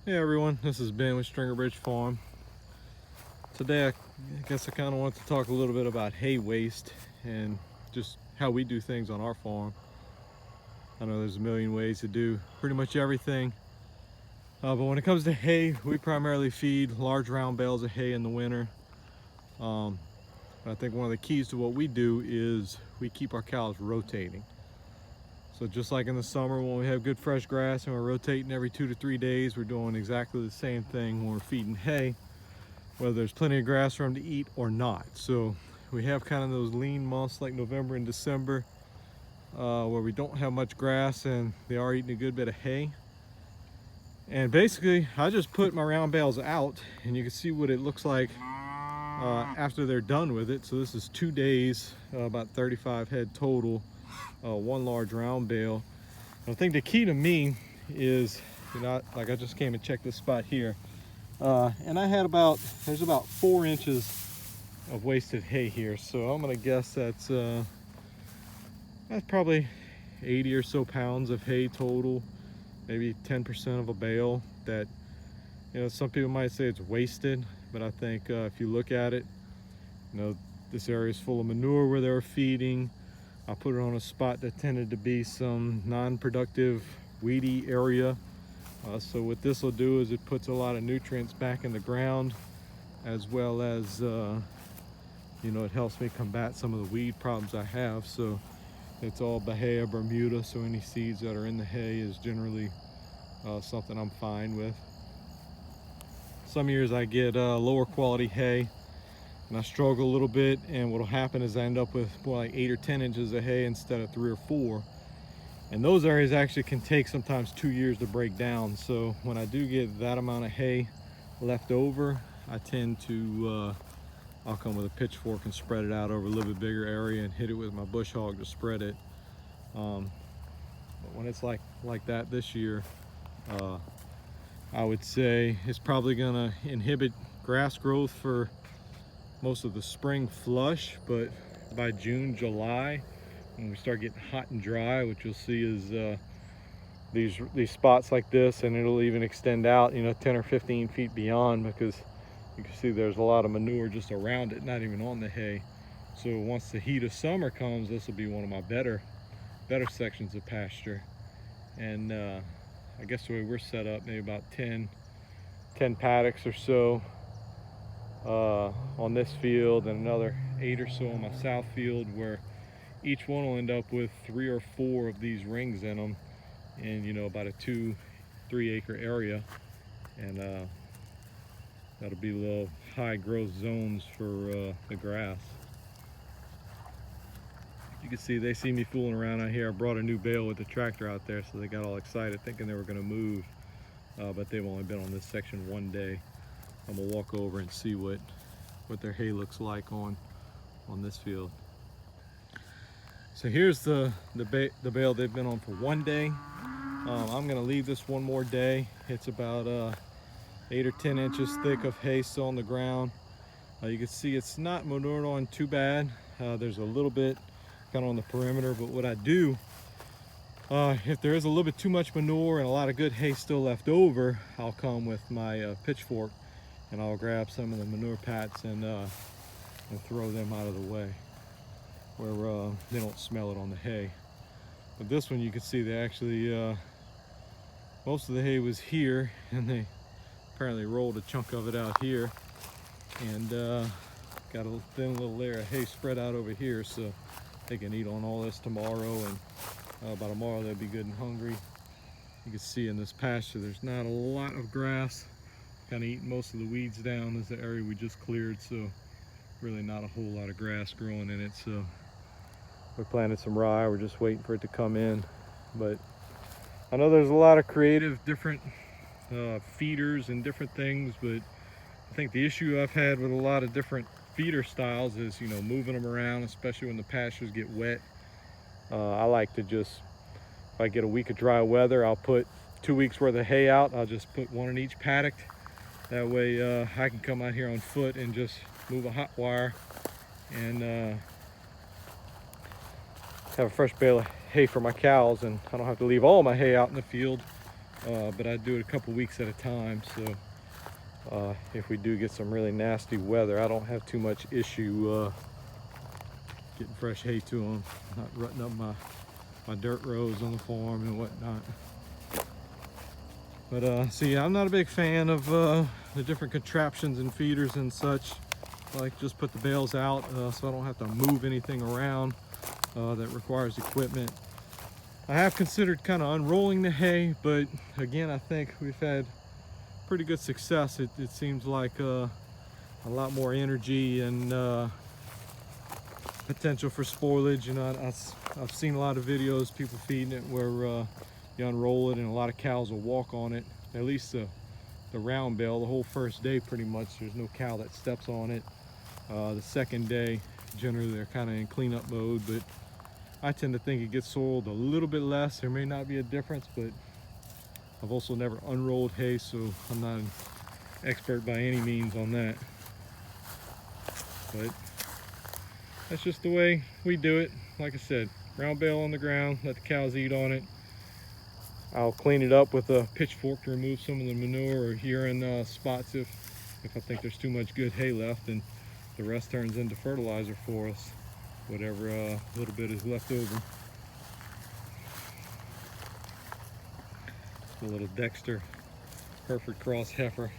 Hey everyone, this is Ben with Stringer Bridge Farm. Today I guess I kind of want to talk a little bit about hay waste and just how we do things on our farm. I know there's a million ways to do pretty much everything, but when it comes to hay, we primarily feed large round bales of hay in the winter. I think one of the keys to what we do is we keep our cows rotating. So just like in the summer when we have good fresh grass and we're rotating every 2 to 3 days, we're doing exactly the same thing when we're feeding hay, whether there's plenty of grass for them to eat or not. So we have kind of those lean months like November and December where we don't have much grass and they are eating a good bit of hay. And basically I just put my round bales out and you can see what it looks like after they're done with it. So this is 2 days, about 35 head total. One large round bale. I think the key to me is, like I just came and checked this spot here, and I had there's about 4 inches of wasted hay here. So I'm gonna guess that's probably 80 or so pounds of hay total, maybe 10% of a bale. That, some people might say it's wasted, but I think if you look at it, this area is full of manure where they were feeding. I put it on a spot that tended to be some non-productive weedy area. So what this will do is it puts a lot of nutrients back in the ground, as well as it helps me combat some of the weed problems I have. So it's all Bahia Bermuda, so any seeds that are in the hay is generally something I'm fine with. Some years I get lower quality hay and I struggle a little bit, and what'll happen is I end up with more like 8 or 10 inches of hay instead of 3 or 4. And those areas actually can take sometimes 2 years to break down. So when I do get that amount of hay left over, I tend to, I'll come with a pitchfork and spread it out over a little bit bigger area and hit it with my bush hog to spread it. But when it's like that this year, I would say it's probably gonna inhibit grass growth for most of the spring flush, but by June, July, when we start getting hot and dry, what you'll see is these spots like this, and it'll even extend out 10 or 15 feet beyond, because you can see there's a lot of manure just around it, not even on the hay. So once the heat of summer comes, this will be one of my better sections of pasture. And I guess the way we're set up, maybe about 10 paddocks or so on this field, and another 8 or so on my south field, where each one will end up with 3 or 4 of these rings in them in about a 2-3 acre area. And that'll be little high growth zones for the grass. You can see they see me fooling around out here. I brought a new bale with the tractor out there, so they got all excited thinking they were going to move, but they've only been on this section 1 day. I'm gonna walk over and see what their hay looks like on this field. So here's the bale they've been on for 1 day. I'm gonna leave this 1 more day. It's about 8 or 10 inches thick of hay still on the ground. You can see it's not manured on too bad. There's a little bit kind of on the perimeter, but what I do, if there is a little bit too much manure and a lot of good hay still left over, I'll come with my pitchfork and I'll grab some of the manure pats and throw them out of the way where they don't smell it on the hay. But this one, you can see they actually, most of the hay was here, and they apparently rolled a chunk of it out here, and got a thin little layer of hay spread out over here, so they can eat on all this tomorrow, and by tomorrow they'll be good and hungry. You can see in this pasture there's not a lot of grass. Kind of eating most of the weeds down. This is the area we just cleared, so really not a whole lot of grass growing in it. So we planted some rye, we're just waiting for it to come in. But I know there's a lot of creative different feeders and different things, but I think the issue I've had with a lot of different feeder styles is moving them around, especially when the pastures get wet. I like to just, if I get a week of dry weather, I'll put 2 weeks worth of hay out. I'll just put 1 in each paddock. That way I can come out here on foot and just move a hot wire and have a fresh bale of hay for my cows, and I don't have to leave all my hay out in the field. but I do it a couple weeks at a time. So if we do get some really nasty weather, I don't have too much issue getting fresh hay to them, not rutting up my dirt roads on the farm and whatnot. But see, I'm not a big fan of the different contraptions and feeders and such. I like just put the bales out so I don't have to move anything around that requires equipment. I have considered kind of unrolling the hay, but again, I think we've had pretty good success. It seems like a lot more energy and potential for spoilage. You know, I've seen a lot of videos, people feeding it where you unroll it and a lot of cows will walk on it. At least the round bale, the whole first day pretty much, there's no cow that steps on it. The second day, generally they're kind of in cleanup mode, but I tend to think it gets soiled a little bit less. There may not be a difference, but I've also never unrolled hay, so I'm not an expert by any means on that. But that's just the way we do it. Like I said, round bale on the ground, let the cows eat on it. I'll clean it up with a pitchfork to remove some of the manure or urine spots if I think there's too much good hay left, and the rest turns into fertilizer for us, whatever little bit is left over. A little Dexter Hereford cross heifer.